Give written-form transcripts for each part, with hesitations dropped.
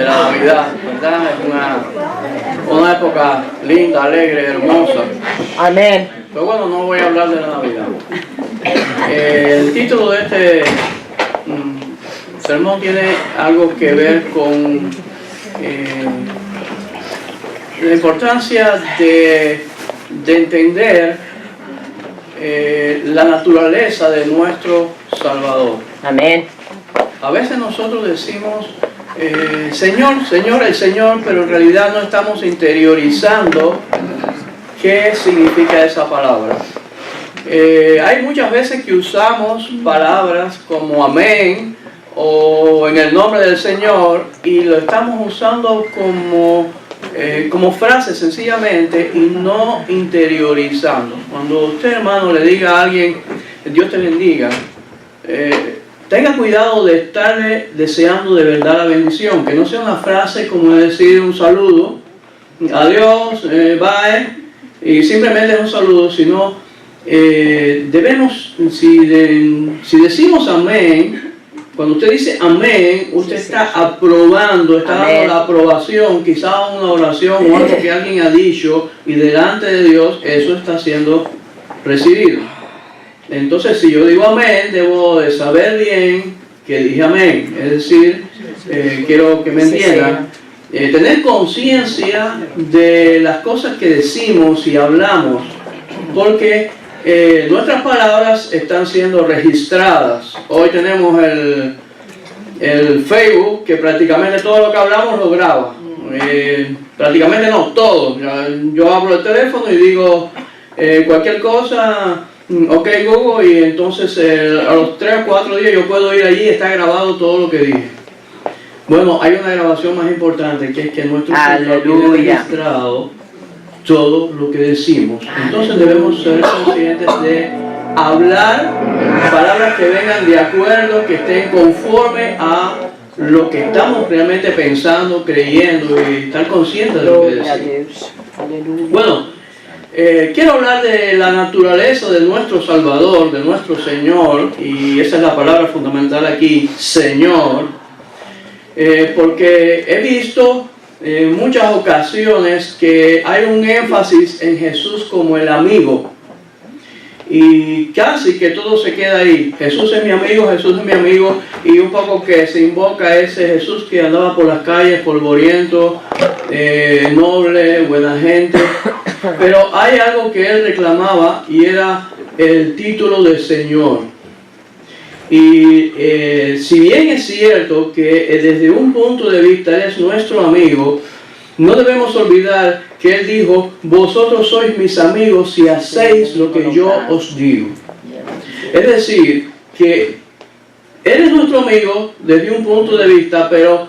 de la Navidad, ¿verdad? Es una época linda, alegre, hermosa. Amén. Pero bueno, no voy a hablar de la Navidad. El título de este sermón tiene algo que ver con la importancia de entender la naturaleza de nuestro Salvador. Amén. A veces nosotros decimos, Señor, Señor, el Señor, pero en realidad no estamos interiorizando qué significa esa palabra. Hay muchas veces que usamos palabras como amén o en el nombre del Señor y lo estamos usando como frase sencillamente y no interiorizando. Cuando usted, hermano, le diga a alguien, Dios te bendiga, tenga cuidado de estarle deseando de verdad la bendición, que no sea una frase como decir un saludo, adiós, bye, y simplemente es un saludo, sino debemos, si decimos amén, cuando usted dice amén, usted está aprobando, está dando la aprobación, quizás una oración o algo que alguien ha dicho y delante de Dios eso está siendo recibido. Entonces, si yo digo amén, debo de saber bien que dije amén. Es decir, quiero que me entiendan. Tener conciencia de las cosas que decimos y hablamos, porque nuestras palabras están siendo registradas. Hoy tenemos el Facebook, que prácticamente todo lo que hablamos lo graba. Prácticamente no, todo. Yo abro el teléfono y digo cualquier cosa, ok Google, y entonces a los 3 o 4 días yo puedo ir allí y está grabado todo lo que dije. Bueno, hay una grabación más importante, que es que nuestro Señor tiene registrado todo lo que decimos. Entonces debemos ser conscientes de hablar palabras que vengan de acuerdo, que estén conforme a lo que estamos realmente pensando, creyendo, y estar conscientes de lo que decimos. Bueno, quiero hablar de la naturaleza de nuestro Salvador, de nuestro Señor, y esa es la palabra fundamental aquí, Señor, porque he visto en muchas ocasiones que hay un énfasis en Jesús como el amigo, y casi que todo se queda ahí. Jesús es mi amigo, Jesús es mi amigo, y un poco que se invoca ese Jesús que andaba por las calles polvoriento, noble, buena gente. Pero hay algo que él reclamaba y era el título de Señor. Y si bien es cierto que desde un punto de vista Él es nuestro amigo, no debemos olvidar que Él dijo, vosotros sois mis amigos si hacéis lo que yo os digo. Es decir, que Él es nuestro amigo desde un punto de vista, pero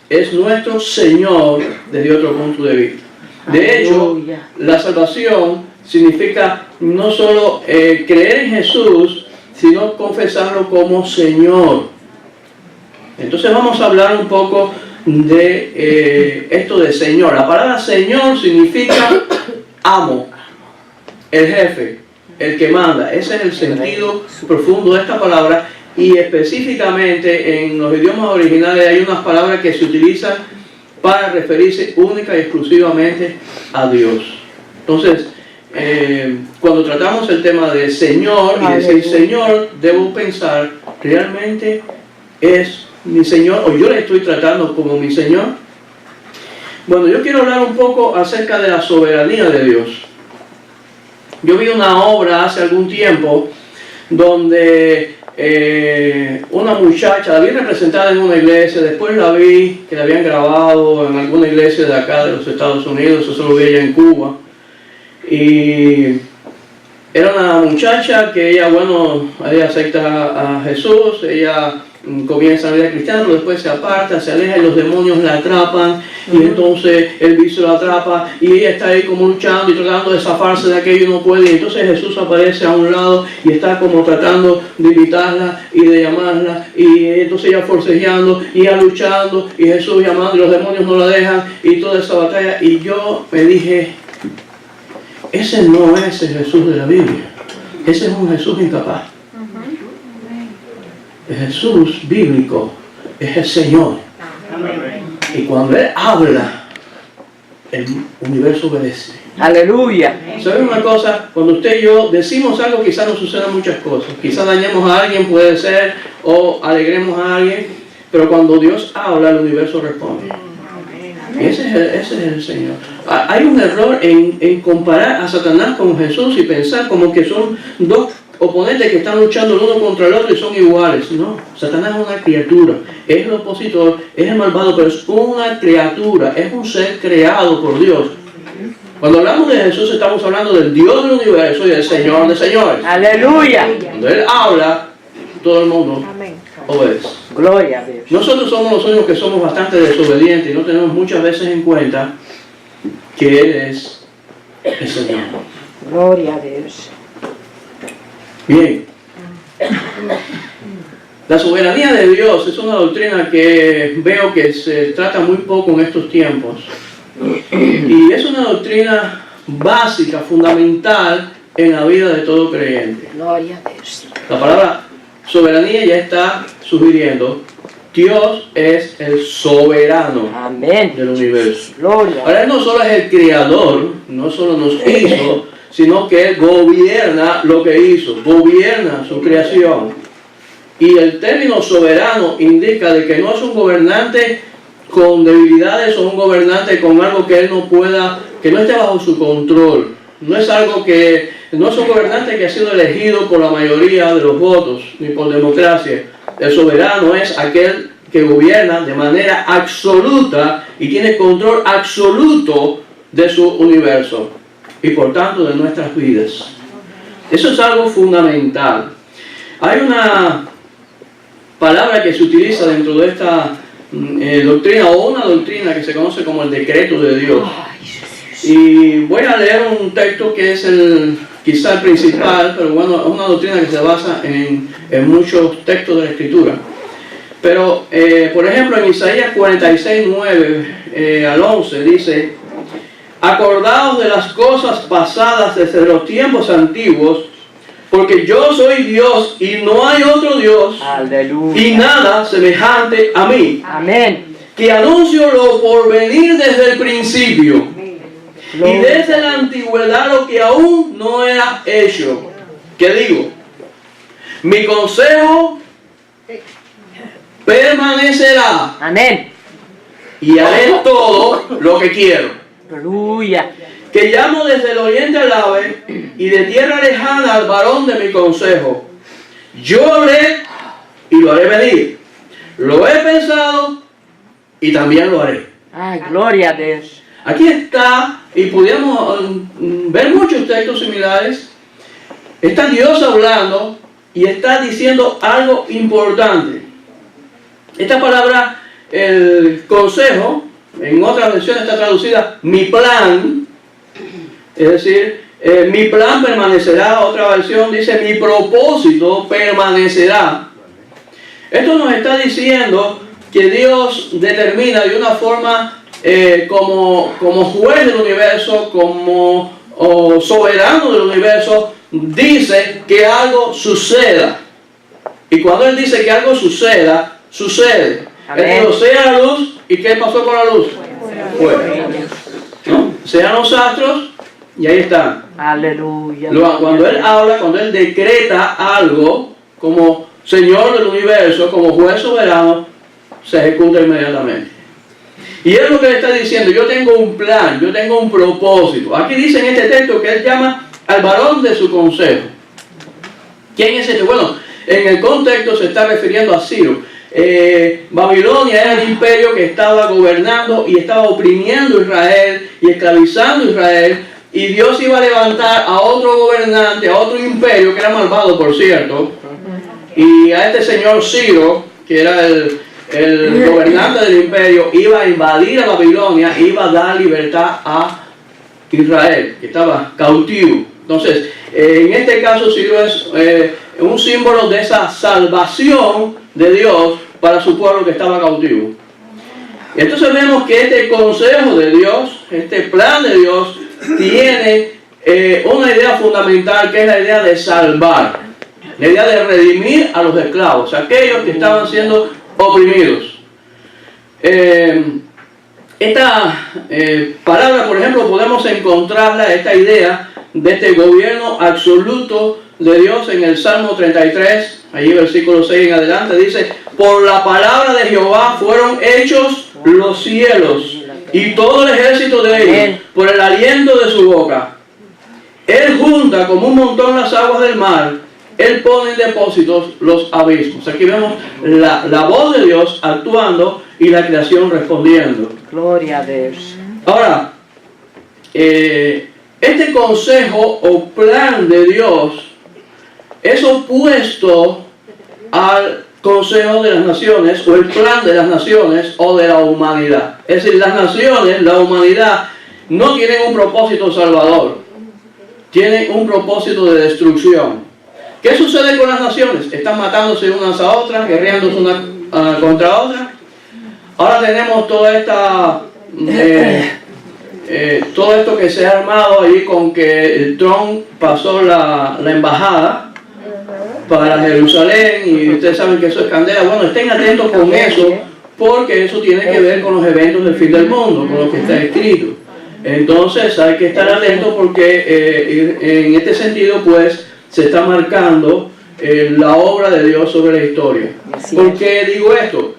es nuestro Señor desde otro punto de vista. De hecho, la salvación significa no solo creer en Jesús, sino confesarlo como Señor. Entonces vamos a hablar un poco de esto de Señor. La palabra Señor significa amo, el jefe, el que manda. Ese es el sentido profundo de esta palabra, y específicamente en los idiomas originales hay unas palabras que se utilizan para referirse única y exclusivamente a Dios. Entonces, cuando tratamos el tema de Señor y decir Señor, debo pensar, ¿realmente es mi Señor o yo le estoy tratando como mi Señor? Bueno, yo quiero hablar un poco acerca de la soberanía de Dios. Yo vi una obra hace algún tiempo donde una muchacha, la vi representada en una iglesia, después la vi que la habían grabado en alguna iglesia de acá de los Estados Unidos, eso lo vi ella en Cuba. Y era una muchacha que ella acepta a Jesús, ella comienza la vida cristiana, pero después se aparta, se aleja y los demonios la atrapan, y entonces el vicio la atrapa y ella está ahí como luchando y tratando de zafarse de aquello y no puede, y entonces Jesús aparece a un lado y está como tratando de invitarla y de llamarla, y entonces ella forcejeando y ella luchando y Jesús llamando y los demonios no la dejan y toda esa batalla. Y yo me dije, ese no es el Jesús de la Biblia, ese es un Jesús incapaz. El Jesús bíblico es el Señor. Y cuando Él habla, el universo obedece. Aleluya. ¿Saben una cosa? Cuando usted y yo decimos algo, quizás nos sucedan muchas cosas. Quizás dañemos a alguien, puede ser, o alegremos a alguien. Pero cuando Dios habla, el universo responde. Y ese es el Señor. Hay un error en comparar a Satanás con Jesús y pensar como que son dos oponentes que están luchando el uno contra el otro y son iguales. No, Satanás es una criatura, es el opositor, es el malvado, pero es una criatura, es un ser creado por Dios. Cuando hablamos de Jesús estamos hablando del Dios del universo y del Señor de señores. Aleluya. Cuando Él habla, todo el mundo obedece. Gloria a Dios. Nosotros somos los únicos que somos bastante desobedientes y no tenemos muchas veces en cuenta que Él es el Señor. Gloria a Dios. Bien. La soberanía de Dios es una doctrina que veo que se trata muy poco en estos tiempos. Y es una doctrina básica, fundamental en la vida de todo creyente. Gloria a Dios. La palabra soberanía ya está sugiriendo Dios es el soberano Amén. del universo. Gloria. Ahora Él no solo es el creador, no solo nos hizo, sino que Él gobierna lo que hizo, gobierna su creación. Y el término soberano indica de que no es un gobernante con debilidades o un gobernante con algo que Él no pueda, que no esté bajo su control. No es algo que, no es un gobernante que ha sido elegido por la mayoría de los votos, ni por democracia. El soberano es aquel que gobierna de manera absoluta y tiene control absoluto de su universo y por tanto de nuestras vidas. Eso es algo fundamental. Hay una palabra que se utiliza dentro de esta doctrina, o una doctrina que se conoce como el decreto de Dios. Y voy a leer un texto que es quizá el principal, pero bueno, es una doctrina que se basa en muchos textos de la Escritura. Pero, por ejemplo, en Isaías 46, 9 al 11 dice: acordaos de las cosas pasadas desde los tiempos antiguos, porque yo soy Dios y no hay otro Dios. Aleluya. Y nada semejante a mí. Amén. Que anuncio lo por venir desde el principio. Y desde la antigüedad lo que aún no era hecho. ¿Qué digo? Mi consejo permanecerá. Amén. Y haré todo lo que quiero. Aleluya. Que llamo desde el oriente al ave y de tierra lejana al varón de mi consejo. Yo hablé y lo haré venir. Lo he pensado y también lo haré. Ay, gloria a Dios. Aquí está, y pudiéramos ver muchos textos similares. Está Dios hablando y está diciendo algo importante. Esta palabra, el consejo, en otras versiones está traducida mi plan. Es decir, mi plan permanecerá. Otra versión dice mi propósito permanecerá. Esto nos está diciendo que Dios determina de una forma como juez del universo, como soberano del universo, dice que algo suceda. Y cuando Él dice que algo suceda, sucede. Él dijo, sea la luz, ¿y qué pasó con la luz? Fuego. ¿No? Sean los astros, y ahí están. Aleluya. Cuando Él habla, cuando Él decreta algo, como Señor del universo, como juez soberano, se ejecuta inmediatamente. Y es lo que le está diciendo: yo tengo un plan, yo tengo un propósito. Aquí dice en este texto que Él llama al varón de su consejo. ¿Quién es este? Bueno, en el contexto se está refiriendo a Ciro. Babilonia era el imperio que estaba gobernando y estaba oprimiendo a Israel y esclavizando a Israel. Y Dios iba a levantar a otro gobernante, a otro imperio, que era malvado, por cierto. Y a este señor Ciro, que era el gobernante del imperio, iba a invadir a Babilonia, iba a dar libertad a Israel, que estaba cautivo. Entonces, en este caso Ciro es un símbolo de esa salvación de Dios para su pueblo que estaba cautivo. Entonces vemos que este consejo de Dios, este plan de Dios, tiene una idea fundamental, que es la idea de salvar, la idea de redimir a los esclavos, aquellos que estaban siendo oprimidos. Esta palabra, por ejemplo, podemos encontrarla, esta idea de este gobierno absoluto de Dios en el Salmo 33, allí versículo 6 en adelante, dice: por la palabra de Jehová fueron hechos los cielos y todo el ejército de ellos, por el aliento de su boca. Él junta como un montón las aguas del mar, Él pone en depósitos los abismos. Aquí vemos la voz de Dios actuando y la creación respondiendo. Gloria a Dios. Ahora, este consejo o plan de Dios es opuesto al consejo de las naciones o el plan de las naciones o de la humanidad. Es decir, las naciones, la humanidad, no tienen un propósito salvador, tienen un propósito de destrucción. ¿Qué sucede con las naciones? Están matándose unas a otras, guerreándose una contra otra. Ahora tenemos toda esta todo esto que se ha armado allí con que Trump pasó la embajada para Jerusalén, y ustedes saben que eso es candela. Bueno, estén atentos con eso, porque eso tiene que ver con los eventos del fin del mundo, con lo que está escrito. Entonces hay que estar atentos, porque en este sentido pues se está marcando la obra de Dios sobre la historia. ¿Por qué digo esto?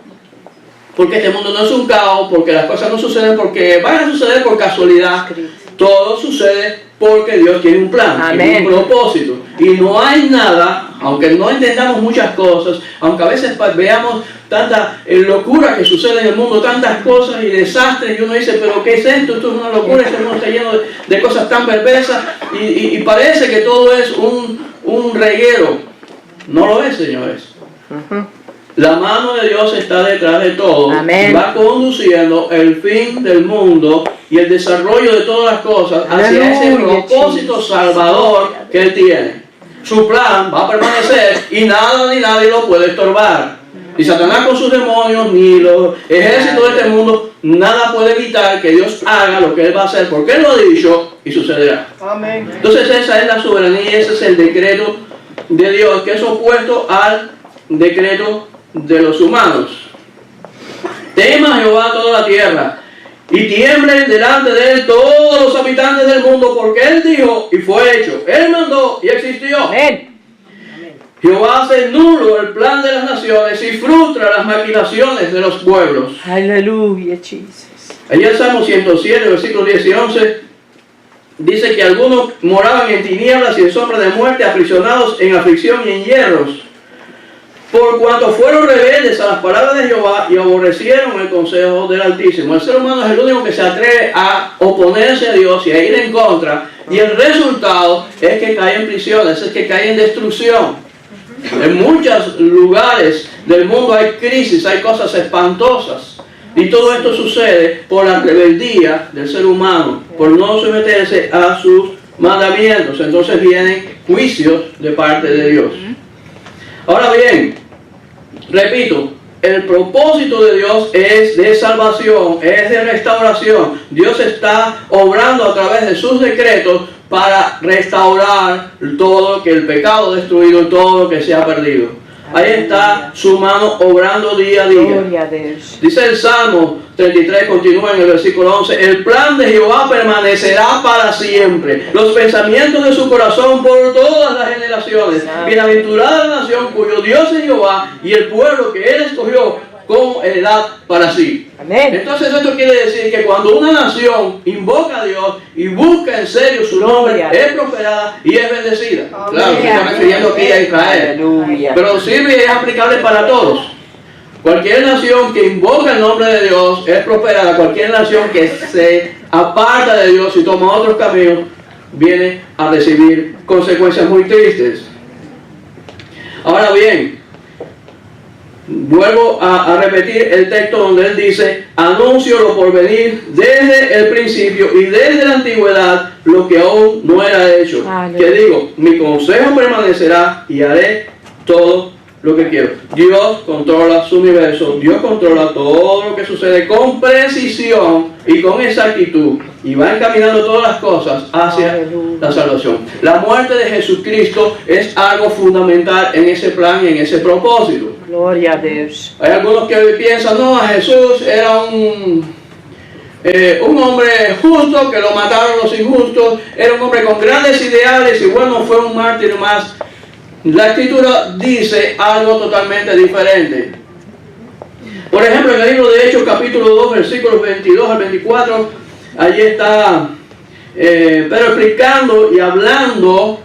Porque este mundo no es un caos, porque las cosas no suceden porque van a suceder por casualidad. Todo sucede porque Dios tiene un plan, tiene un propósito. Y no hay nada, aunque no entendamos muchas cosas, aunque a veces veamos tanta locura que sucede en el mundo, tantas cosas y desastres, y uno dice: pero ¿qué es esto? Esto es una locura, este mundo está lleno de cosas tan perversas, y parece que todo es un reguero. No lo es, señores. La mano de Dios está detrás de todo. Amén. Va conduciendo el fin del mundo y el desarrollo de todas las cosas hacia ese propósito salvador que Él tiene. Su plan va a permanecer y nada ni nadie lo puede estorbar. Ni Satanás con sus demonios, ni los ejércitos de este mundo, nada puede evitar que Dios haga lo que Él va a hacer, porque Él lo ha dicho y sucederá. Amén. Entonces esa es la soberanía, ese es el decreto de Dios, que es opuesto al decreto de los humanos. Tema a Jehová toda la tierra, y tiemblen delante de Él todos los habitantes del mundo, porque Él dijo y fue hecho. Él mandó y existió. Amén. Jehová hace nulo el plan de las naciones y frustra las maquinaciones de los pueblos. Aleluya, Jesus. Allí el Salmo 107, versículos 10 y 11, dice que algunos moraban en tinieblas y en sombra de muerte, aprisionados en aflicción y en hierros, por cuanto fueron rebeldes a las palabras de Jehová y aborrecieron el consejo del Altísimo. El ser humano es el único que se atreve a oponerse a Dios y a ir en contra, y el resultado es que cae en prisiones, es que cae en destrucción. En muchos lugares del mundo hay crisis, hay cosas espantosas, y todo esto sucede por la rebeldía del ser humano, por no someterse a sus mandamientos. Entonces vienen juicios de parte de Dios. Ahora bien, repito, el propósito de Dios es de salvación, es de restauración. Dios está obrando a través de sus decretos para restaurar todo lo que el pecado ha destruido, todo lo que se ha perdido. Ahí está su mano obrando día a día. Gloria a Dios. Dice el Salmo 33, continúa en el versículo 11: el plan de Jehová permanecerá para siempre, los pensamientos de su corazón por todas las generaciones. Bienaventurada la nación cuyo Dios es Jehová, y el pueblo que Él escogió como heredad para sí. Amén. Entonces esto quiere decir que cuando una nación invoca a Dios y busca en serio su nombre, es prosperada y es bendecida. Claro, se está refiriendo aquí a Israel. Aleluya. Pero sirve y es aplicable para todos. Cualquier nación que invoca el nombre de Dios es prosperada. Cualquier nación que se aparta de Dios y toma otros caminos viene a recibir consecuencias muy tristes. Ahora bien, vuelvo a repetir el texto donde Él dice: anuncio lo por venir desde el principio y desde la antigüedad, lo que aún no era hecho. Que digo, mi consejo permanecerá y haré todo lo que quiero. Dios controla su universo, Dios controla todo lo que sucede con precisión y con exactitud, y va encaminando todas las cosas hacia la salvación. La muerte de Jesucristo es algo fundamental en ese plan y en ese propósito. Gloria a Dios. Hay algunos que piensan: no, Jesús era un hombre justo que lo mataron los injustos, era un hombre con grandes ideales y bueno, fue un mártir más. La Escritura dice algo totalmente diferente. Por ejemplo, en el libro de Hechos, capítulo 2, versículos 22 al 24, allí está Pedro explicando y hablando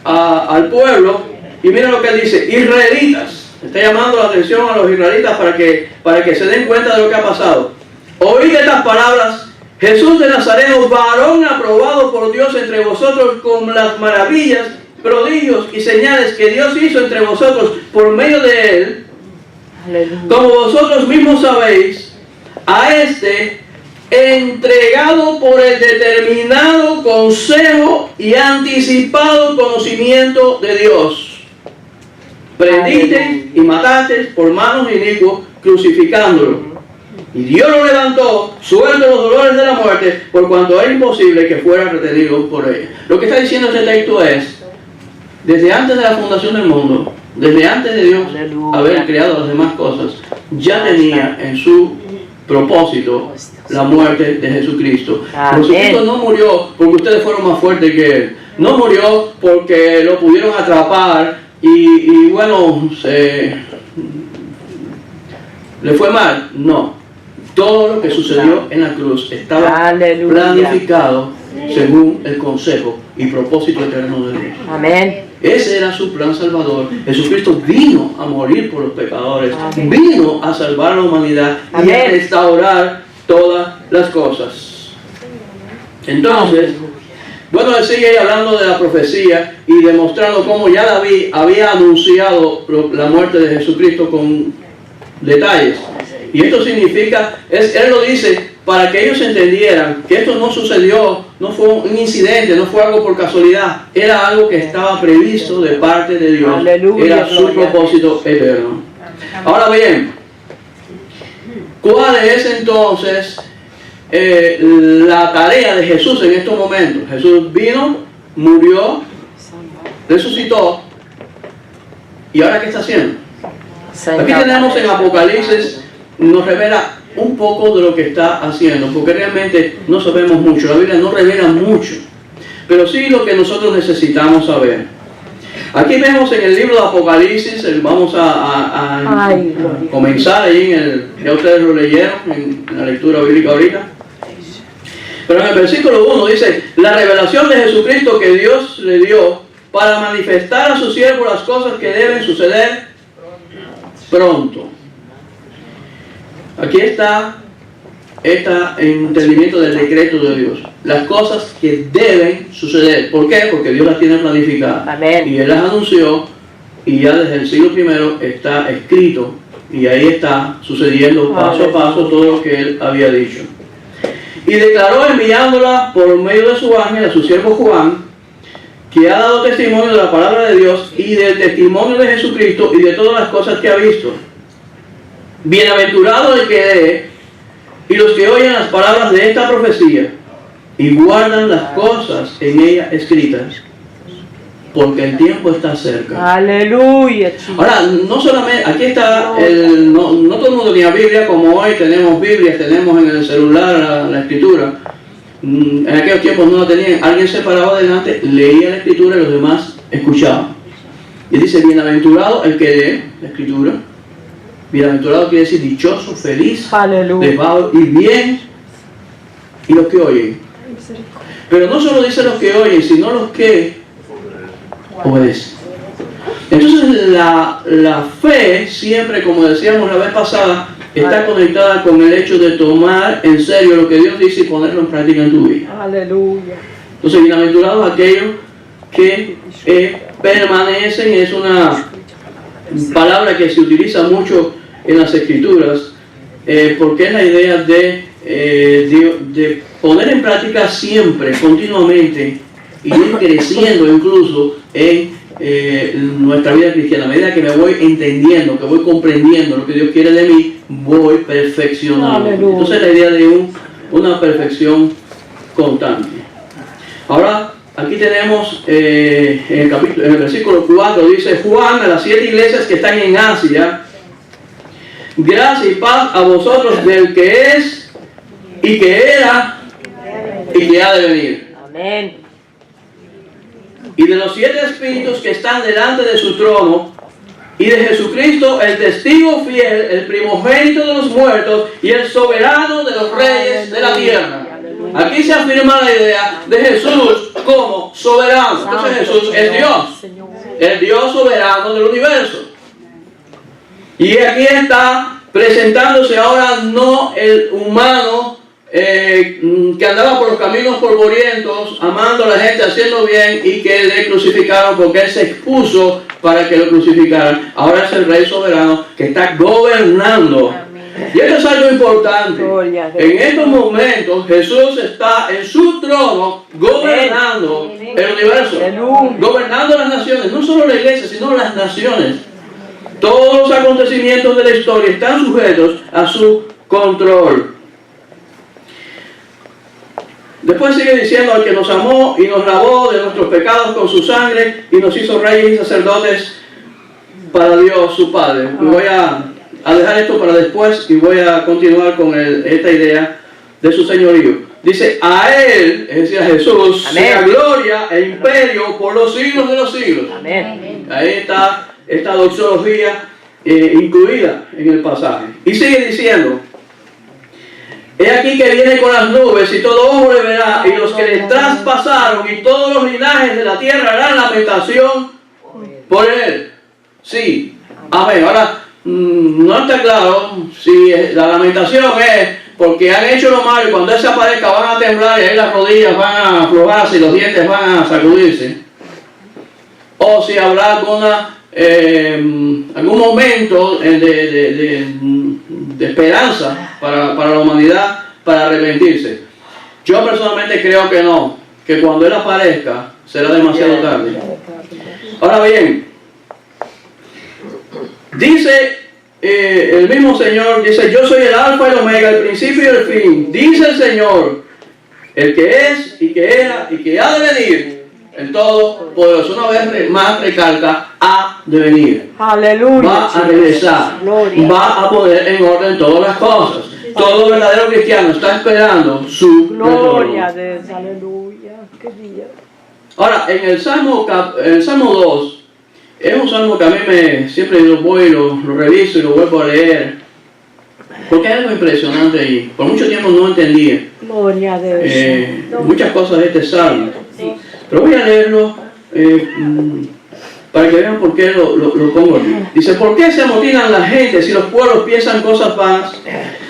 al pueblo, y mira lo que él dice: israelitas, está llamando la atención a los israelitas para que se den cuenta de lo que ha pasado. Oíd estas palabras: Jesús de Nazareno, varón aprobado por Dios entre vosotros con las maravillas, prodigios y señales que Dios hizo entre vosotros por medio de él. Aleluya. Como vosotros mismos sabéis, a este, entregado por el determinado consejo y anticipado conocimiento de Dios, prendiste y mataste por manos inicuos, crucificándolo. Y Dios lo levantó, suelto los dolores de la muerte, por cuanto era imposible que fuera retenido por ella. Lo que está diciendo este texto es: desde antes de la fundación del mundo, desde antes de Dios haber creado las demás cosas, ya tenía en su propósito la muerte de Jesucristo. Jesucristo no murió porque ustedes fueron más fuertes que Él. No murió porque lo pudieron atrapar y bueno, le fue mal. No. Todo lo que sucedió en la cruz estaba planificado según el consejo y propósito eterno de Dios. Amén. Ese era su plan salvador. Jesucristo vino a morir por los pecadores. Amén. Vino a salvar a la humanidad. Amén. Y a restaurar todas las cosas. Entonces, bueno, él sigue hablando de la profecía y demostrando cómo ya David había anunciado la muerte de Jesucristo con detalles. Y esto significa, él lo dice para que ellos entendieran que esto no sucedió, no fue un incidente, no fue algo por casualidad, era algo que estaba previsto de parte de Dios. Aleluya, era su propósito eterno. Ahora bien, ¿cuál es entonces la tarea de Jesús en estos momentos? Jesús vino, murió, resucitó, ¿y ahora qué está haciendo? Aquí tenemos en Apocalipsis, nos revela un poco de lo que está haciendo, porque realmente no sabemos mucho, la Biblia no revela mucho, pero sí lo que nosotros necesitamos saber. Aquí vemos en el libro de Apocalipsis, vamos a comenzar ahí ya ustedes lo leyeron en la lectura bíblica ahorita, pero en el versículo 1 dice: la revelación de Jesucristo que Dios le dio para manifestar a sus siervos las cosas que deben suceder pronto. Aquí está este entendimiento del decreto de Dios. Las cosas que deben suceder. ¿Por qué? Porque Dios las tiene planificadas. Amén. Y Él las anunció y ya desde el siglo I está escrito y ahí está sucediendo paso a paso todo lo que Él había dicho. Y declaró enviándola por medio de su ángel a su siervo Juan, que ha dado testimonio de la palabra de Dios y del testimonio de Jesucristo y de todas las cosas que ha visto. Bienaventurado el que lee y los que oyen las palabras de esta profecía y guardan las cosas en ella escritas, porque el tiempo está cerca. Aleluya. Ahora, no solamente, aquí está, no todo el mundo tenía Biblia como hoy tenemos Biblias, tenemos en el celular la escritura. En aquellos tiempos no la tenían. Alguien se paraba adelante, leía la escritura y los demás escuchaban. Y dice: bienaventurado el que lee la escritura. Bienaventurado quiere decir dichoso, feliz, les va a ir bien, y los que oyen. Pero no solo dice los que oyen, sino los que obedecen. Entonces la fe siempre, como decíamos la vez pasada, está conectada con el hecho de tomar en serio lo que Dios dice y ponerlo en práctica en tu vida. Aleluya. Entonces, bienaventurados aquellos que permanecen. Es una palabra que se utiliza mucho en las Escrituras, porque es la idea de poner en práctica siempre, continuamente, y ir creciendo incluso en nuestra vida cristiana. A medida que me voy entendiendo, que voy comprendiendo lo que Dios quiere de mí, voy perfeccionando. Entonces la idea de una perfección constante. Ahora, aquí tenemos en el versículo 4, dice: Juan, a las 7 iglesias que están en Asia, gracia y paz a vosotros del que es, y que era y que ha de venir. Amén. Y de los 7 espíritus que están delante de su trono, y de Jesucristo, el testigo fiel, el primogénito de los muertos y el soberano de los reyes de la tierra. Aquí se afirma la idea de Jesús como soberano. Entonces Jesús es Dios, el Dios soberano del universo. Y aquí está presentándose ahora no el humano que andaba por los caminos polvorientos, amando a la gente, haciendo bien, y que le crucificaron porque él se expuso para que lo crucificaran. Ahora es el Rey soberano que está gobernando. Y esto es algo importante. En estos momentos Jesús está en su trono gobernando el universo, gobernando las naciones, no solo la iglesia, sino las naciones. Todos los acontecimientos de la historia están sujetos a su control. Después sigue diciendo: al que nos amó y nos lavó de nuestros pecados con su sangre y nos hizo reyes y sacerdotes para Dios su Padre. Voy a dejar esto para después y voy a continuar con esta idea de su señorío. Dice: a Él, es decir, a Jesús, sea gloria e imperio por los siglos de los siglos. Amén. Ahí está esta doxología incluida en el pasaje. Y sigue diciendo: he aquí que viene con las nubes y todo ojo le verá, y los que le traspasaron y todos los linajes de la tierra harán lamentación por él. Sí, amén. Ahora, no está claro si la lamentación es porque han hecho lo malo y cuando él se aparezca van a temblar y ahí las rodillas van a aflojarse y los dientes van a sacudirse. O si habrá algún momento de esperanza para la humanidad para arrepentirse. Yo personalmente creo que no, que cuando Él aparezca será demasiado tarde. Ahora bien, dice el mismo Señor, dice: yo soy el alfa y el omega, el principio y el fin. Dice el Señor, el que es y que era y que ha de venir, el Todopoderoso. Una vez más recalca: ha de venir. Aleluya. Va a regresar. Gloria. Va a poner en orden todas las cosas. Todo verdadero cristiano está esperando su Gloria a retorno. Dios. Aleluya. Qué día. Ahora, en el Salmo 2, es un salmo que a mí siempre lo voy, lo reviso y lo vuelvo a leer. Porque hay algo impresionante allí. Por mucho tiempo no entendía Gloria a Dios. muchas cosas de este salmo. Pero voy a leerlo para que vean por qué lo pongo aquí. Dice: ¿por qué se amotinan las gentes si los pueblos piensan cosas vanas?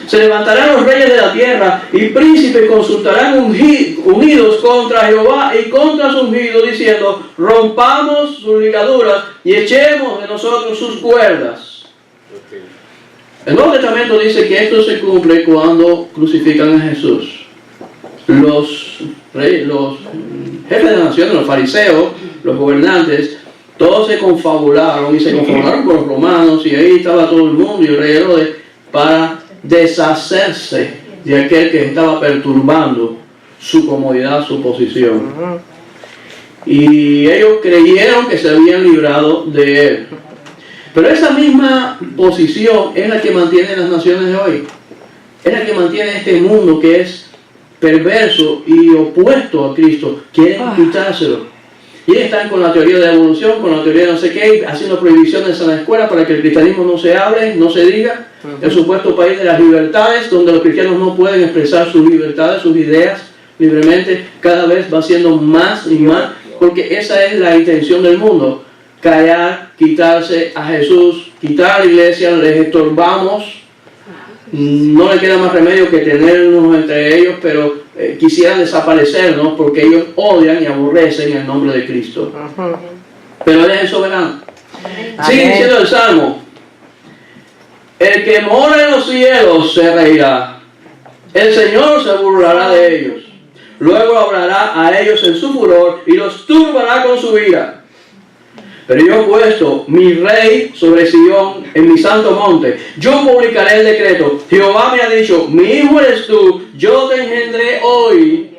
Se levantarán los reyes de la tierra y príncipes consultarán unidos contra Jehová y contra su ungido, diciendo: rompamos sus ligaduras y echemos de nosotros sus cuerdas. El Nuevo Testamento dice que esto se cumple cuando crucifican a Jesús. Los jefes de la nación, los fariseos, los gobernantes, todos se confabularon con los romanos, y ahí estaba todo el mundo y el rey Herodes para deshacerse de aquel que estaba perturbando su comodidad, su posición. Y ellos creyeron que se habían librado de él. Pero esa misma posición es la que mantiene las naciones de hoy. Es la que mantiene este mundo que es perverso y opuesto a Cristo. Quieren quitárselo. Y están con la teoría de la evolución, con la teoría de no sé qué, haciendo prohibiciones en la escuela para que el cristianismo no se hable, no se diga. El supuesto país de las libertades, donde los cristianos no pueden expresar sus libertades, sus ideas libremente, cada vez va siendo más y más, porque esa es la intención del mundo: callar, quitarse a Jesús, quitar a la iglesia, les estorbamos. No le queda más remedio que tenernos entre ellos, pero quisieran desaparecernos porque ellos odian y aborrecen el nombre de Cristo. Pero Él es el soberano. Sigue diciendo el Salmo: el que mora en los cielos se reirá, el Señor se burlará de ellos, luego hablará a ellos en su furor y los turbará con su ira. Pero yo he puesto mi rey sobre Sion en mi santo monte. Yo publicaré el decreto. Jehová me ha dicho: mi hijo eres tú, yo te engendré hoy.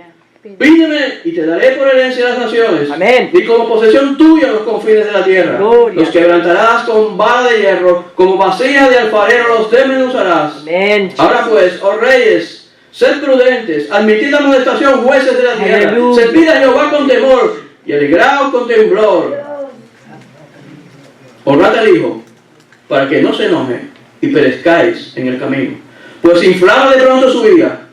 Pídeme y te daré por herencia las naciones. Amén. Y como posesión tuya los confines de la tierra. Gloria. Los quebrantarás con vara de hierro, como vasija de alfarero los desmenuzarás. Amén. Ahora pues, oh reyes, Sed prudentes, admitid la amonestación, jueces de la tierra. Aleluya. Servid a Jehová con temor y alegraos con temblor. Honrad al Hijo, para que no se enoje y perezcáis en el camino. Pues inflama de pronto su ira.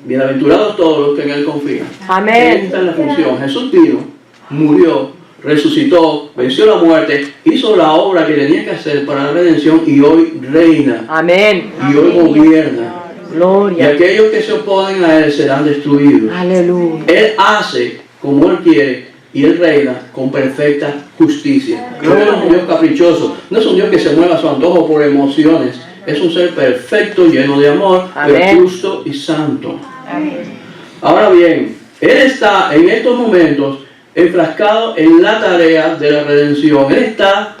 Bienaventurados todos los que en Él confían. Amén. Esta es la función. Jesús vino, murió, resucitó, venció la muerte, hizo la obra que tenía que hacer para la redención y hoy reina. Amén. Y hoy gobierna. Y Gloria. aquellos que se oponen a Él serán destruidos. Aleluya. Él hace como Él quiere y Él reina con perfecta justicia. Dios no es un Dios caprichoso, no es un Dios que se mueva a su antojo por emociones. Es un ser perfecto, lleno de amor, pero Amén. justo y santo. Ahora bien, Él está en estos momentos enfrascado en la tarea de la redención. Él está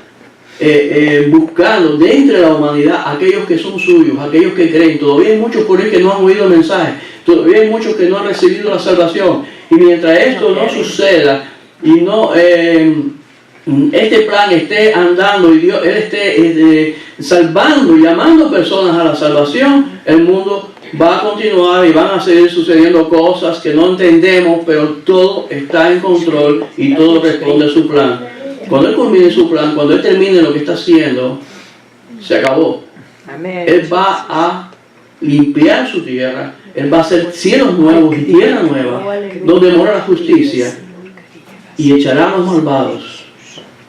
buscando de entre la humanidad aquellos que son suyos, aquellos que creen. Todavía hay muchos por ahí que no han oído el mensaje, todavía hay muchos que no han recibido la salvación. Y mientras esto no suceda y no este plan esté andando y Dios, Él esté salvando y llamando personas a la salvación, el mundo va a continuar y van a seguir sucediendo cosas que no entendemos, pero todo está en control y todo responde a su plan. Cuando Él culmine su plan, cuando Él termine lo que está haciendo, se acabó. Amén. Él va a limpiar su tierra, Él va a hacer cielos nuevos y tierra nueva, donde mora la justicia, y echará a los malvados,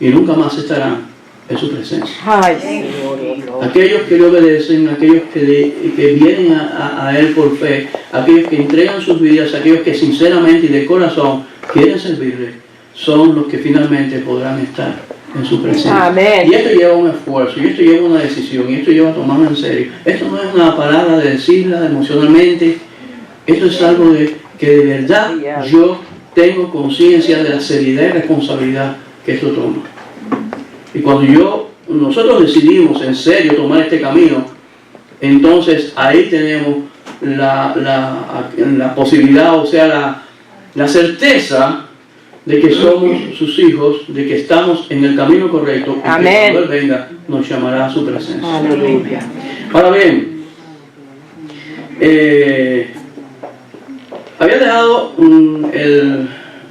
y nunca más estarán en su presencia. Ay, Señor. Aquellos que le obedecen, aquellos que vienen a Él por fe, aquellos que entregan sus vidas, aquellos que sinceramente y de corazón quieren servirle, son los que finalmente podrán estar en su presencia. Amén. Y esto lleva un esfuerzo, y esto lleva una decisión, y esto lleva a tomarlo en serio. Esto no es una palabra de decirla emocionalmente, esto es algo que de verdad yo tengo conciencia de la seriedad y responsabilidad que esto toma. Y cuando nosotros decidimos en serio tomar este camino, entonces ahí tenemos la posibilidad, o sea, la certeza de que somos sus hijos, de que estamos en el camino correcto, y Amén. que cuando Él venga nos llamará a su presencia. Aleluya. Ahora bien, había dejado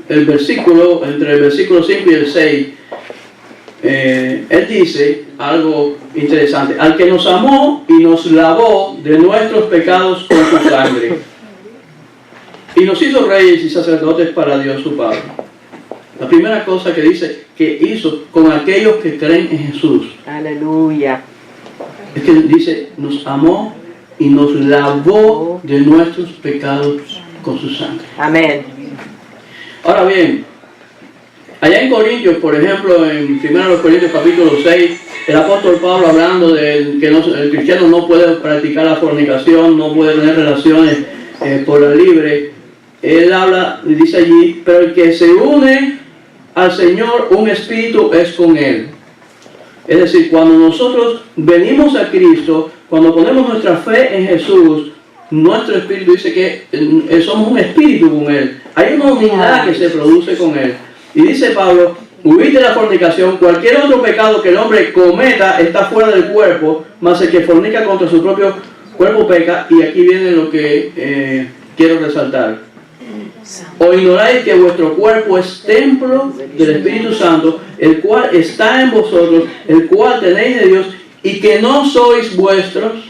el versículo, entre el versículo 5 y el 6, Él dice algo interesante: al que nos amó y nos lavó de nuestros pecados con su sangre, y nos hizo reyes y sacerdotes para Dios su Padre. La primera cosa que dice que hizo con aquellos que creen en Jesús Aleluya. es que dice, nos amó y nos lavó de nuestros pecados con su sangre. Amén. Ahora bien, allá en Corintios, por ejemplo, en 1 Corintios capítulo 6, el apóstol Pablo, hablando de que el cristiano no puede practicar la fornicación, no puede tener relaciones por la libre, él habla y dice allí, pero el que se une al Señor, un espíritu es con Él. Es decir, cuando nosotros venimos a Cristo, cuando ponemos nuestra fe en Jesús, nuestro espíritu dice que somos un espíritu con Él. Hay una unidad que se produce con Él. Y dice Pablo, huid de la fornicación. Cualquier otro pecado que el hombre cometa está fuera del cuerpo, mas el que fornica contra su propio cuerpo peca. Y aquí viene lo que quiero resaltar. ¿O ignoráis que vuestro cuerpo es templo del Espíritu Santo, el cual está en vosotros, el cual tenéis de Dios, y que no sois vuestros?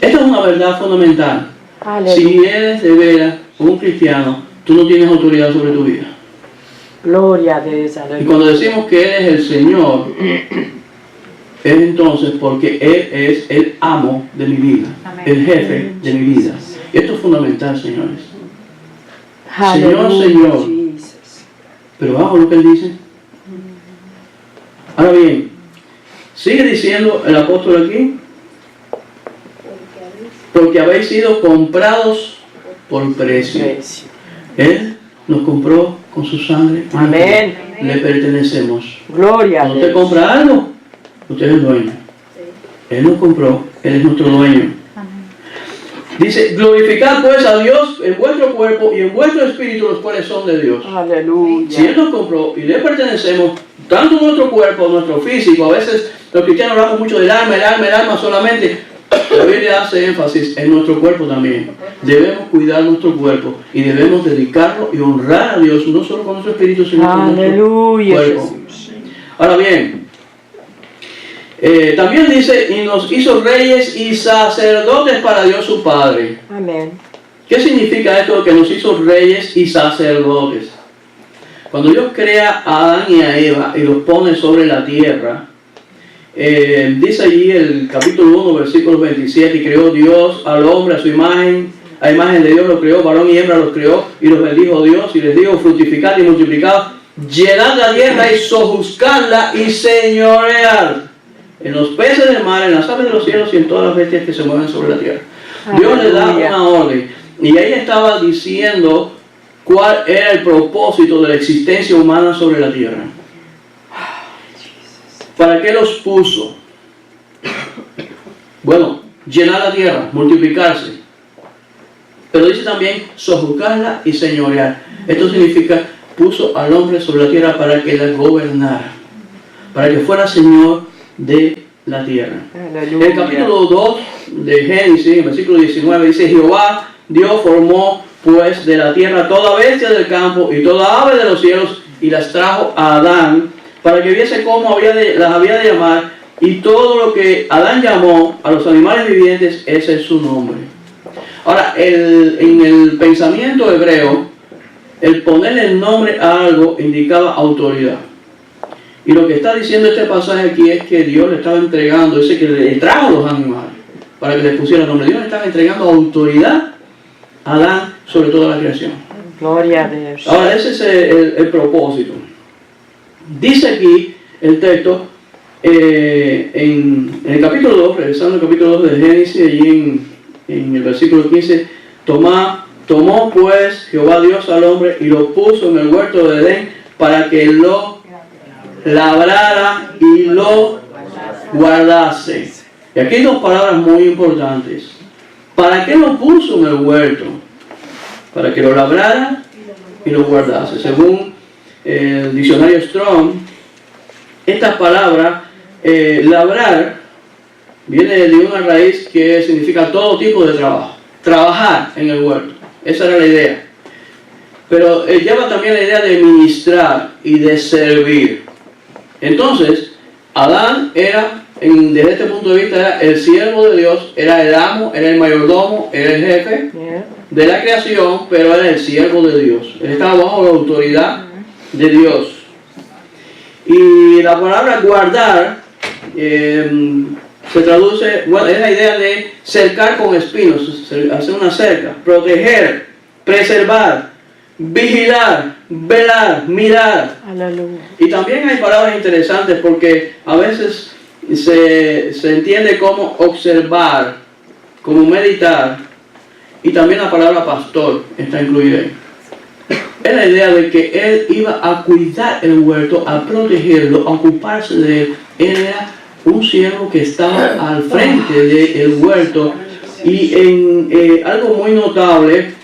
Esta es una verdad fundamental. Aleluya. Si eres de veras un cristiano, tú no tienes autoridad sobre tu vida. Gloria a Dios. Y Aleluya. cuando decimos que Él es el Señor, es entonces porque Él es el amo de mi vida, el jefe de mi vida. Y esto es fundamental, señores. Señor, Señor, pero hago lo que Él dice. Ahora bien, sigue diciendo el apóstol aquí, porque habéis sido comprados por precio. Él nos compró con su sangre. Amén. Le pertenecemos. Gloria a Cuando usted Dios. compra algo, usted es el dueño. Él nos compró, Él es nuestro dueño. Dice, glorificad pues a Dios en vuestro cuerpo y en vuestro espíritu, los cuales son de Dios. Aleluya. Si Él nos compró y le pertenecemos, tanto nuestro cuerpo, nuestro físico, a veces los cristianos hablamos mucho del alma solamente, La Biblia hace énfasis en nuestro cuerpo también. Debemos cuidar nuestro cuerpo y debemos dedicarlo y honrar a Dios, no solo con nuestro espíritu, sino con nuestro Aleluya, cuerpo. Jesús. Ahora bien, también dice, y nos hizo reyes y sacerdotes para Dios su Padre. Amén. ¿Qué significa esto de que nos hizo reyes y sacerdotes? Cuando Dios crea a Adán y a Eva y los pone sobre la tierra, dice allí el capítulo 1, versículo 27, y creó Dios al hombre a su imagen, a imagen de Dios lo creó, varón y hembra los creó, y los bendijo Dios, y les dijo, fructificad y multiplicad, llenad la tierra y sojuzgadla y señoread en los peces del mar, en las aves de los cielos y en todas las bestias que se mueven sobre la tierra. Dios le da una orden, y ahí estaba diciendo cuál era el propósito de la existencia humana sobre la tierra. ¿Para qué los puso? Bueno, llenar la tierra, multiplicarse. Pero dice también sojuzgarla y señorear. Esto significa puso al hombre sobre la tierra para que la gobernara, para que fuera señor de la tierra. En el capítulo 2 de Génesis, en el versículo 19, dice, Jehová Dios formó pues de la tierra toda bestia del campo y toda ave de los cielos y las trajo a Adán para que viese cómo las había de llamar, y todo lo que Adán llamó a los animales vivientes, ese es su nombre. Ahora, en el pensamiento hebreo, el ponerle el nombre a algo indicaba autoridad. Y lo que está diciendo este pasaje aquí es que Dios le estaba entregando, dice que le trajo los animales para que le pusiera nombre. Dios le estaba entregando autoridad a Adán sobre toda la creación. Gloria a Dios. Ahora, ese es el propósito. Dice aquí el texto, en el capítulo 2, regresando al capítulo 2 de Génesis, allí en el versículo 15, tomó pues Jehová Dios al hombre y lo puso en el huerto de Edén para que lo labrara y lo guardase. Y aquí hay dos palabras muy importantes. ¿Para qué lo puso en el huerto? Para que lo labrara y lo guardase. Según el diccionario Strong, esta palabra, labrar, viene de una raíz que significa todo tipo de trabajo. Trabajar en el huerto. Esa era la idea. Pero lleva también la idea de ministrar y de servir. Entonces, Adán era, desde este punto de vista, era el siervo de Dios, era el amo, era el mayordomo, era el jefe de la creación, pero era el siervo de Dios. Él estaba bajo la autoridad de Dios. Y la palabra guardar se traduce, bueno, es la idea de cercar con espinos, hacer una cerca, proteger, preservar, vigilar, velar, mirar. Aleluya. Y también hay palabras interesantes porque a veces se entiende como observar, como meditar, y también la palabra pastor está incluida ahí. Es la idea de que él iba a cuidar el huerto, a protegerlo, a ocuparse de él. Él era un siervo que estaba al frente del huerto. Y en algo muy notable,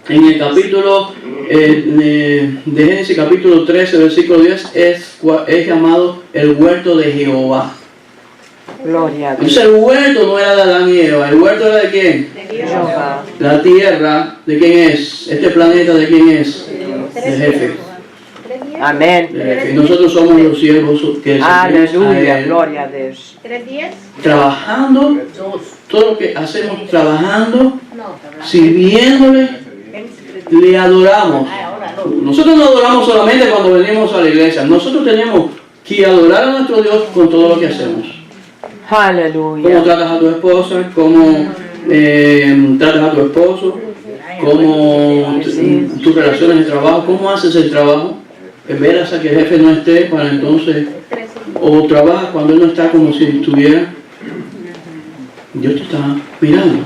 en el capítulo de Génesis, capítulo 13, versículo 10, es llamado el huerto de Jehová. Gloria a Dios. Entonces el huerto no era de Adán y Eva, el huerto era de quién? De Dios. Jehová. La tierra, ¿de quién es? Este planeta, ¿de quién es? Del jefe. Amén. Y nosotros somos los siervos que servimos a Aleluya. Él, Gloria a Dios. 3 días. trabajando, todo lo que hacemos trabajando, No. sirviéndole, le adoramos. Nosotros no adoramos solamente cuando venimos a la iglesia, nosotros tenemos que adorar a nuestro Dios con todo lo que hacemos. Cómo Aleluya. tratas a tu esposa, cómo tratas a tu esposo, cómo tus relaciones de trabajo, cómo haces el trabajo. Esperas a que el jefe no esté para entonces, o trabajas cuando él no está como si estuviera. Dios te está mirando.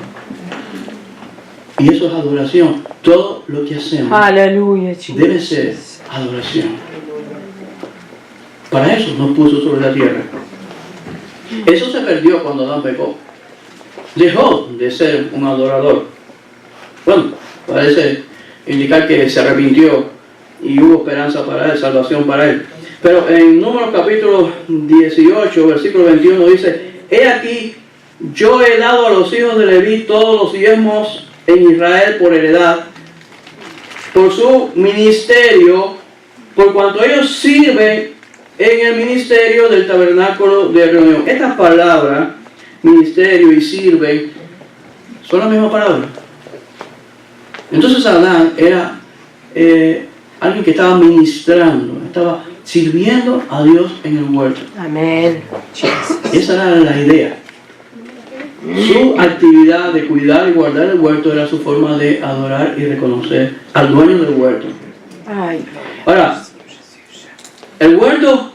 Y eso es adoración. Todo lo que hacemos Aleluya. debe ser adoración. Para eso nos puso sobre la tierra. Eso se perdió cuando Adán pecó. Dejó de ser un adorador. Bueno, parece indicar que se arrepintió y hubo esperanza para él, salvación para él. Pero en Números capítulo 18, versículo 21 dice: He aquí, yo he dado a los hijos de Leví todos los diezmos en Israel por heredad, por su ministerio, por cuanto ellos sirven en el ministerio del tabernáculo de reunión. Estas palabras, ministerio y sirven, son la misma palabra. Entonces Adán era alguien que estaba ministrando, estaba sirviendo a Dios en el huerto. Amén. Esa era la idea. Su actividad de cuidar y guardar el huerto era su forma de adorar y reconocer al dueño del huerto. Ay. Ahora, el huerto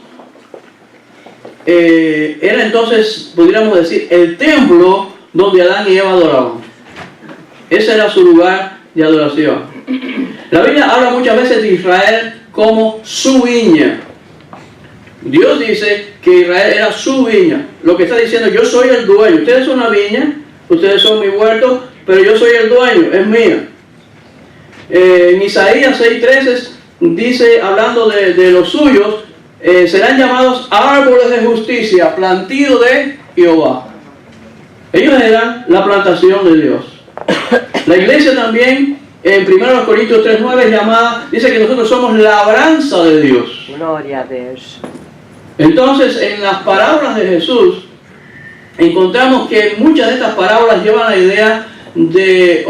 era entonces, podríamos decir, el templo donde Adán y Eva adoraban. Ese era su lugar de adoración. La Biblia habla muchas veces de Israel como su viña. Dios dice que Israel era su viña. Lo que está diciendo, yo soy el dueño. Ustedes son una viña, ustedes son mi huerto, pero yo soy el dueño, es mía. En Isaías 6:13 dice, hablando de los suyos, serán llamados árboles de justicia, plantíos de Jehová. Ellos eran la plantación de Dios. La iglesia también, en 1 Corintios 3:9, dice que nosotros somos labranza de Dios. Gloria a Dios. Entonces, en las parábolas de Jesús, encontramos que muchas de estas parábolas llevan la idea de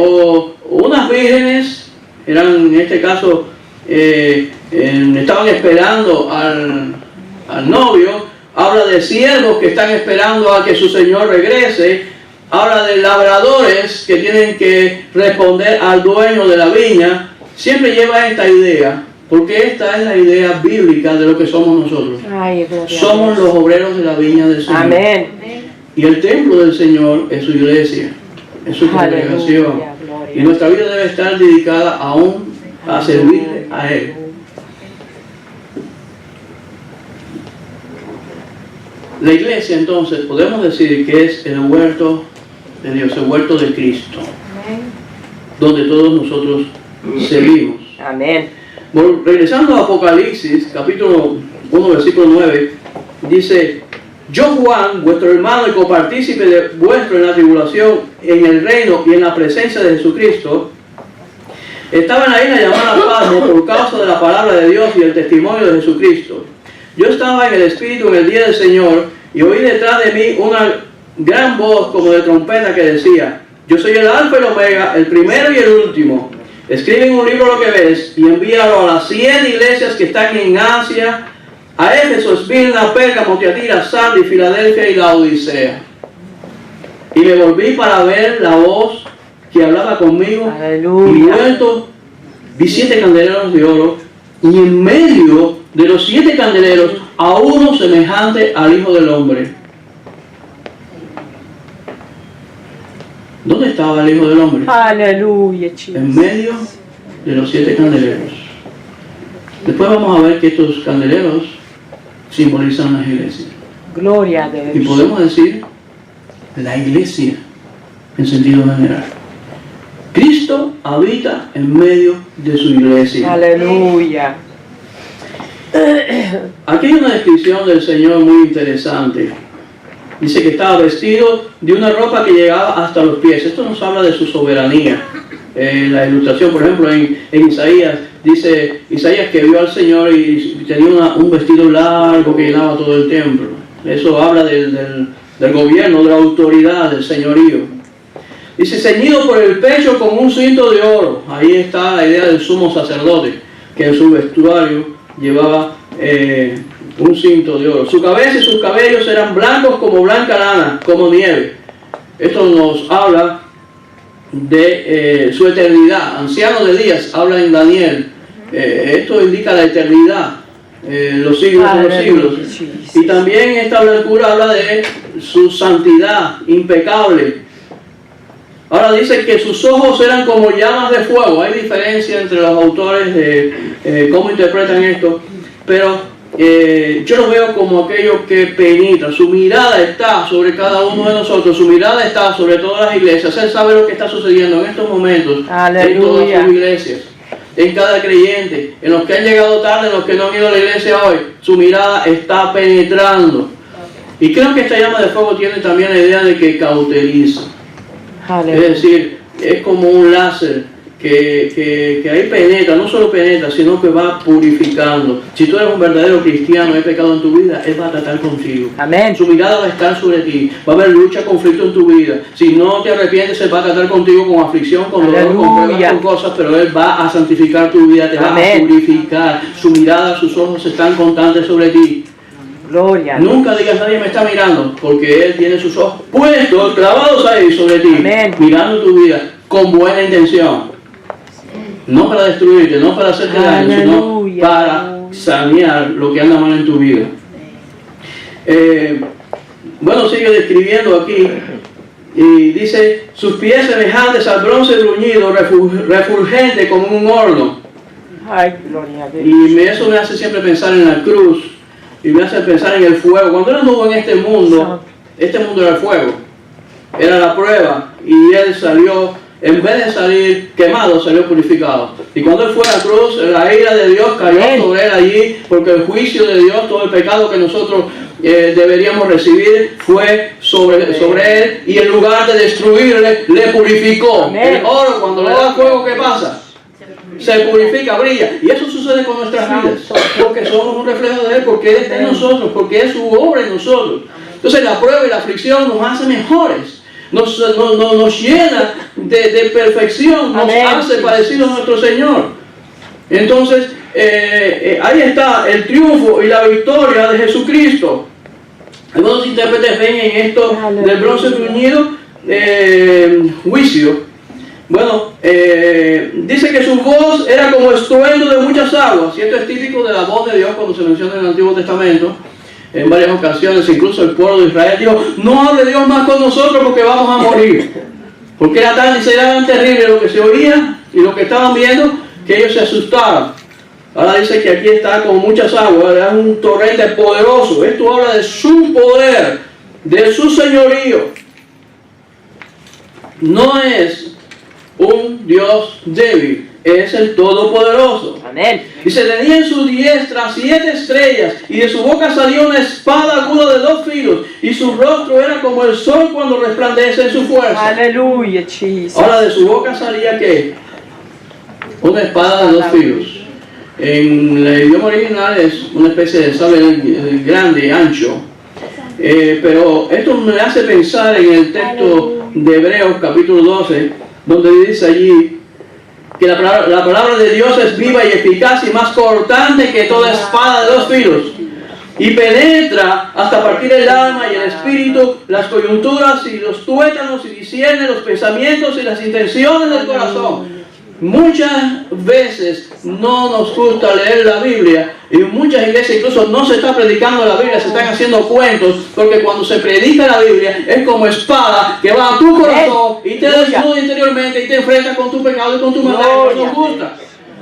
unas vírgenes, eran en este caso, estaban esperando al novio, habla de siervos que están esperando a que su señor regrese, habla de labradores que tienen que responder al dueño de la viña. Siempre lleva esta idea, porque esta es la idea bíblica de lo que somos nosotros. Ay, gloria Somos los obreros de la viña del Señor. Amén. Y el templo del Señor es su iglesia, es su congregación. Aleluya, gloria. Y nuestra vida debe estar dedicada aún a servirle a Él. La iglesia, entonces, podemos decir que es el huerto de Dios, el huerto de Cristo, donde todos nosotros servimos. Amén. Bueno, regresando a Apocalipsis, capítulo 1, versículo 9, dice, yo Juan, vuestro hermano y copartícipe de vuestro en la tribulación, en el reino y en la presencia de Jesucristo, estaba en la isla llamada Patmos por causa de la palabra de Dios y el testimonio de Jesucristo. Yo estaba en el Espíritu en el día del Señor y oí detrás de mí una gran voz como de trompeta que decía, yo soy el Alfa y el Omega, el primero y el último. Escribe en un libro lo que ves y envíalo a las 100 iglesias que están en Asia, a Éfeso, Esmirna, Pérgamo, Tiatira, Sardis, Filadelfia y la Odisea. Y me volví para ver la voz que hablaba conmigo. Aleluya. Y vuelto vi 7 candeleros de oro y en medio de los 7 candeleros a uno semejante al Hijo del Hombre. ¿Dónde estaba el Hijo del Hombre? Aleluya, chicos. En medio de los 7 candeleros. Después vamos a ver que estos candeleros simbolizan las iglesias. Gloria a Dios. Y podemos decir la iglesia en sentido general. Cristo habita en medio de su iglesia. Aleluya. Aquí hay una descripción del Señor muy interesante. Dice que estaba vestido de una ropa que llegaba hasta los pies. Esto nos habla de su soberanía. La ilustración, por ejemplo, en Isaías, dice Isaías que vio al Señor y tenía un vestido largo que llenaba todo el templo. Eso habla del gobierno, de la autoridad, del señorío. Dice, ceñido por el pecho con un cinto de oro. Ahí está la idea del sumo sacerdote, que en su vestuario llevaba un cinto de oro. Su cabeza y sus cabellos eran blancos como blanca lana, como nieve. Esto nos habla de su eternidad. Anciano de días, habla en Daniel. Esto indica la eternidad, los siglos de los siglos. Y también esta blancura habla de su santidad impecable. Ahora dice que sus ojos eran como llamas de fuego. Hay diferencia entre los autores de cómo interpretan esto, pero yo lo veo como aquello que penetra. Su mirada está sobre cada uno de nosotros, su mirada está sobre todas las iglesias. Él sabe lo que está sucediendo en estos momentos. Aleluya. En todas sus iglesias, en cada creyente, en los que han llegado tarde, en los que no han ido a la iglesia hoy. Su mirada está penetrando. Y creo que esta llama de fuego tiene también la idea de que cauteriza. Aleluya. Es decir, es como un láser que ahí penetra, no solo penetra, sino que va purificando. Si tú eres un verdadero cristiano, hay pecado en tu vida, Él va a tratar contigo. Amén. Su mirada va a estar sobre ti, va a haber lucha, conflicto en tu vida. Si no te arrepientes, Él va a tratar contigo con aflicción, con dolor, con pruebas, con cosas, pero Él va a santificar tu vida, te va a purificar. Su mirada, sus ojos están constantes sobre ti. Gloria. Nunca digas nadie me está mirando, porque Él tiene sus ojos puestos, clavados ahí sobre ti, Amén. mirando tu vida con buena intención. No para destruirte, no para hacerte daño, sino para sanear lo que anda mal en tu vida. Bueno, sigue describiendo aquí y dice, sus pies semejantes al bronce bruñido, refulgente como un horno. Ay, gloria a Dios. Y eso me hace siempre pensar en la cruz y me hace pensar en el fuego. Cuando Él anduvo en este mundo era el fuego, era la prueba, y Él salió, en vez de salir quemado, salió purificado. Y cuando Él fue a la cruz, la ira de Dios cayó sobre Él allí, porque el juicio de Dios, todo el pecado que nosotros deberíamos recibir, fue sobre Él, y en lugar de destruirle, le purificó. Amén. El oro, cuando le da fuego, ¿qué pasa? Se purifica, brilla. Y eso sucede con nuestras vidas, porque somos un reflejo de Él, porque Él está en nosotros, porque es su obra en nosotros. Entonces la prueba y la aflicción nos hace mejores. Nos llena de perfección, nos hace parecidos a nuestro Señor. Entonces, ahí está el triunfo y la victoria de Jesucristo. Algunos intérpretes ven en esto del bronce bruñido juicio. Bueno, dice que su voz era como estruendo de muchas aguas, y esto es típico de la voz de Dios cuando se menciona en el Antiguo Testamento. En varias ocasiones, incluso el pueblo de Israel dijo, no hable Dios más con nosotros porque vamos a morir. Porque era tan terrible lo que se oía y lo que estaban viendo, que ellos se asustaban. Ahora dice que aquí está con muchas aguas, es un torrente poderoso. Esto habla de su poder, de su señorío. No es un Dios débil, es el Todopoderoso. Amén. Dice, tenía en su diestra 7 estrellas, y de su boca salió una espada aguda de 2 filos, y su rostro era como el sol cuando resplandece en su fuerza. Aleluya, Jesus. Ahora, de su boca salía ¿qué? Una espada de 2 filos. En el idioma original es una especie de sable grande, ancho. Pero esto me hace pensar en el texto de Hebreos capítulo 12, donde dice allí que la palabra de Dios es viva y eficaz y más cortante que toda espada de 2 filos, y penetra hasta partir el alma y el espíritu, las coyunturas y los tuétanos, y discierne los pensamientos y las intenciones del corazón. Muchas veces no nos gusta leer la Biblia, y en muchas iglesias incluso no se está predicando la Biblia, se están haciendo cuentos, porque cuando se predica la Biblia es como espada que va a tu corazón y te desnuda interiormente y te enfrenta con tu pecado y con tu maldad, y no nos gusta.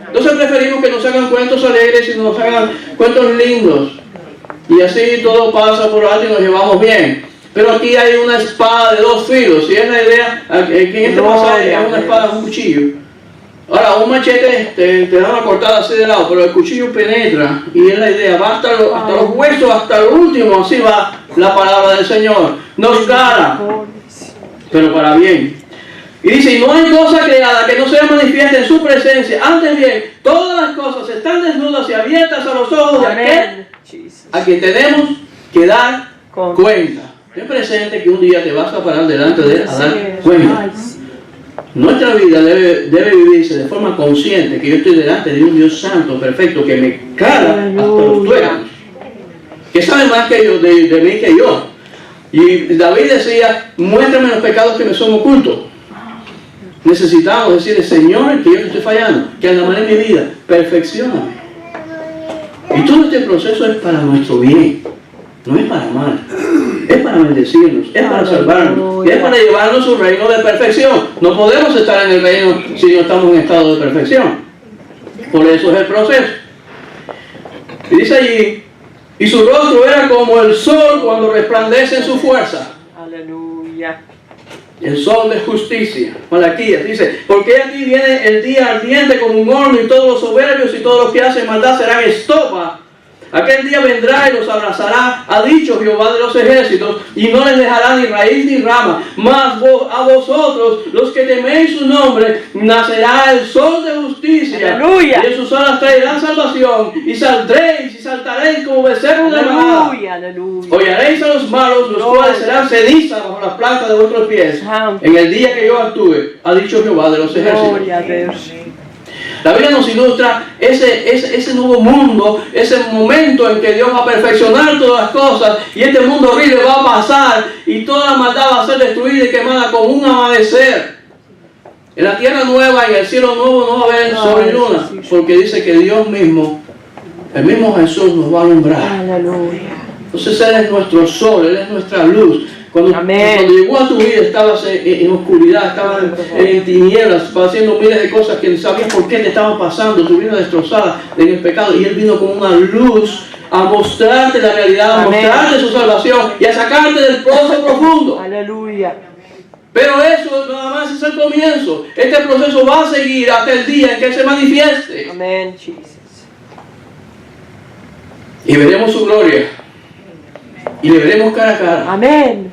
Entonces preferimos que nos hagan cuentos alegres y nos hagan cuentos lindos, y así todo pasa por alto y nos llevamos bien. Pero aquí hay una espada de 2 filos, y es la idea, que en este pasaje es una espada, un cuchillo. Ahora, un machete te da una cortada así de lado, pero el cuchillo penetra, y es la idea, va hasta los huesos, hasta lo último, así va la palabra del Señor. Nos cala, pero para bien. Y dice, y no hay cosa creada que no sea manifiesta en su presencia. Antes bien, todas las cosas están desnudas y abiertas a los ojos de aquel a quien tenemos que dar cuenta. Ten presente que un día te vas a parar delante de él a dar cuenta. Nuestra vida debe vivirse de forma consciente, que yo estoy delante de un Dios santo, perfecto, que me cala hasta los tuétanos, que sabe más que yo, de mí que yo. Y David decía, muéstrame los pecados que me son ocultos. Necesitamos decirle, Señor, que yo te estoy fallando, que anda mal en mi vida, perfeccióname. Y todo este proceso es para nuestro bien, no es para mal. Es para bendecirnos, es para salvarnos, y es para llevarnos a su reino de perfección. No podemos estar en el reino si no estamos en estado de perfección. Por eso es el proceso. Y dice allí, y su rostro era como el sol cuando resplandece en su fuerza. Aleluya. El sol de justicia. Malaquías dice, porque aquí viene el día ardiente como un horno, y todos los soberbios y todos los que hacen maldad serán estopa. Aquel día vendrá y los abrazará, ha dicho Jehová de los ejércitos, y no les dejará ni raíz ni rama. Mas a vosotros, los que teméis su nombre, nacerá el sol de justicia. Aleluya. Y en sus alas traerán salvación, y saldréis y saltaréis como becerros de manada. Aleluya, aleluya. Hollaréis a los malos, los cuales serán ceniza bajo las plantas de vuestros pies, en el día que yo actúe, ha dicho Jehová de los ejércitos. Gloria a Dios. La Biblia nos ilustra ese nuevo mundo, ese momento en que Dios va a perfeccionar todas las cosas y este mundo horrible va a pasar y toda la maldad va a ser destruida y quemada como un amanecer. En la tierra nueva y el cielo nuevo no va a haber sol y luna, porque dice que Dios mismo, el mismo Jesús nos va a alumbrar. Aleluya. Entonces Él es nuestro sol, Él es nuestra luz. Cuando llegó a tu vida estabas en oscuridad, estabas en tinieblas, haciendo miles de cosas que no sabías por qué te estaban pasando, tu vida destrozada en el pecado, y Él vino con una luz a mostrarte la realidad, a mostrarte su salvación y a sacarte del pozo profundo. Aleluya. Pero eso nada más es el comienzo. Este proceso va a seguir hasta el día en que Él se manifieste. Amén, Jesus. Y veremos su gloria. Y le veremos cara a cara. Amén.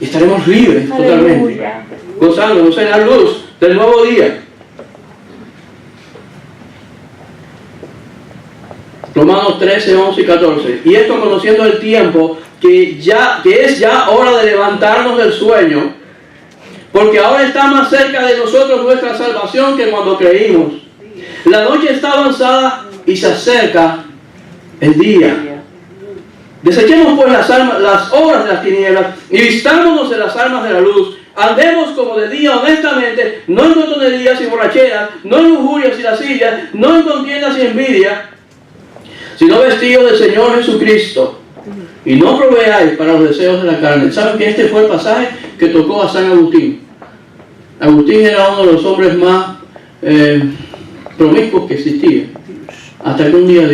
Y estaremos libres totalmente, Aleluya. gozándonos en la luz del nuevo día. Romanos 13, 11 y 14. Y esto conociendo el tiempo, que es ya hora de levantarnos del sueño, porque ahora está más cerca de nosotros nuestra salvación que cuando creímos. La noche está avanzada y se acerca el día. Desechemos pues las obras de las tinieblas y vistámonos de las armas de la luz. Andemos como de día honestamente, no en glotonerías y borracheras, no en lujurias y lascivias, no en contiendas y envidia, sino vestidos del Señor Jesucristo. Y no proveáis para los deseos de la carne. ¿Saben que este fue el pasaje que tocó a San Agustín? Agustín era uno de los hombres más promiscuos que existía. Hasta que un día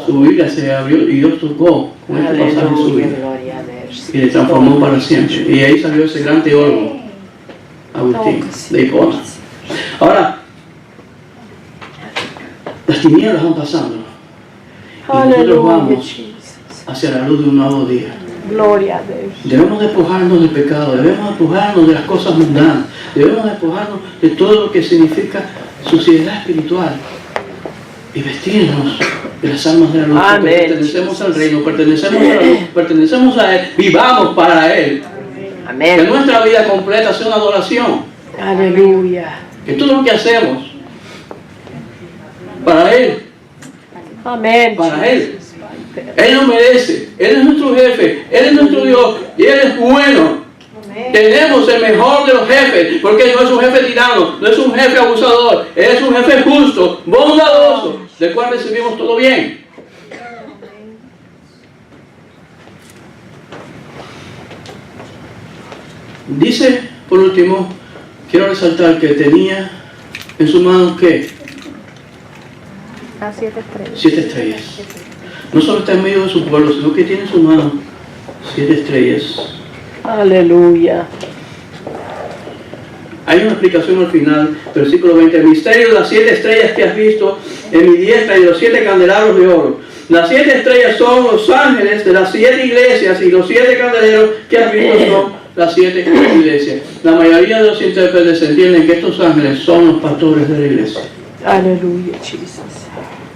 su Biblia se abrió y Dios tocó con este pasaje en su vida y le transformó para siempre. Y ahí salió ese gran teólogo, Agustín, de Hipona. Ahora, las tinieblas van pasando y nosotros vamos hacia la luz de un nuevo día. Gloria a Dios. Debemos despojarnos del pecado, debemos despojarnos de las cosas mundanas, debemos despojarnos de todo lo que significa suciedad espiritual y vestirnos de las armas de la luz. Porque pertenecemos al reino, pertenecemos a la luz, pertenecemos a Él, vivamos para Él. Amén. Que nuestra vida completa sea una adoración. Aleluya. Que todo lo que hacemos para Él, Amén. para Él. Él lo merece, Él es nuestro jefe, Él es nuestro Dios y Él es bueno. Tenemos el mejor de los jefes, porque no es un jefe tirano, no es un jefe abusador, Él es un jefe justo, bondadoso, del cual recibimos todo bien. Dice, por último, quiero resaltar que tenía en su mano, ¿qué? Las 7 estrellas. 7 estrellas. No solo está en medio de su pueblo, sino que tiene en su mano 7 estrellas. Aleluya. Hay una explicación al final, versículo 20. El misterio de las 7 estrellas que has visto en mi diestra y los 7 candelabros de oro. Las 7 estrellas son los ángeles de las 7 iglesias y los 7 candeleros que has visto son las 7 iglesias. La mayoría de los intérpretes entienden que estos ángeles son los pastores de la iglesia. Aleluya, Jesus.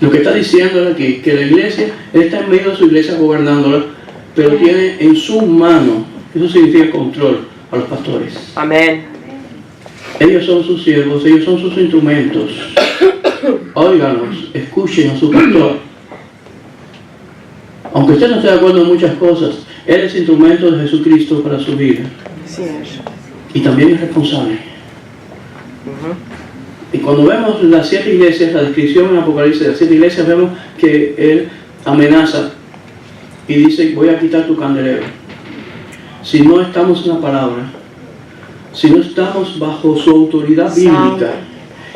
Lo que está diciendo aquí, que la iglesia está en medio de su iglesia gobernándola, pero tiene en su mano, eso significa control, a los pastores. Amén. Ellos son sus siervos, ellos son sus instrumentos. Óiganos, escuchen a su pastor. Aunque usted no esté de acuerdo en muchas cosas, Él es instrumento de Jesucristo para su vida. Así es. Y también es responsable. Y cuando vemos las 7 iglesias, la descripción en Apocalipsis de las 7 iglesias, vemos que Él amenaza y dice, voy a quitar tu candelero. Si no estamos en la palabra, si no estamos bajo su autoridad bíblica,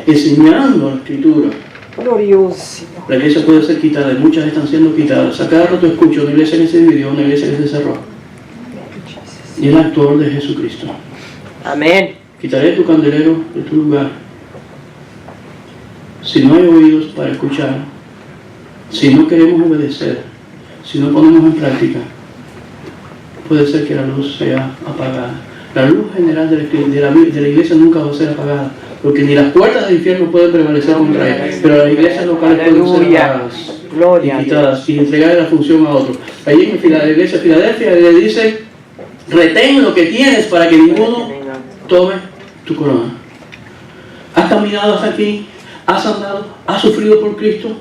enseñando la escritura, Glorioso. la iglesia puede ser quitada y muchas están siendo quitadas. A cada rato escucho una iglesia que se dividió, una iglesia que se cerró. Y el actor de Jesucristo. Amén. Quitaré tu candelero de tu lugar. Si no hay oídos para escuchar, si no queremos obedecer, si no ponemos en práctica, puede ser que la luz sea apagada. La luz general de la iglesia nunca va a ser apagada, porque ni las puertas del infierno pueden prevalecer contra ella, pero las iglesias locales pueden ser apagadas y quitadas y entregar la función a otros. Allí en la iglesia de Filadelfia le dice: retén lo que tienes para que ninguno tome tu corona. ¿Has caminado hasta aquí? ¿Has andado? ¿Has sufrido por Cristo?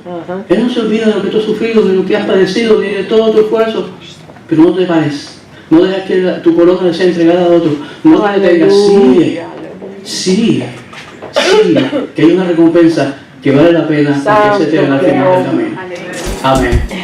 Él no se olvida de lo que tú has sufrido, de lo que has padecido, ni de todo tu esfuerzo. Pero no te pares. No dejes que tu corona le sea entregada a otro. No te detengas. Sigue, que hay una recompensa que vale la pena porque se te ve al final del camino. Amén.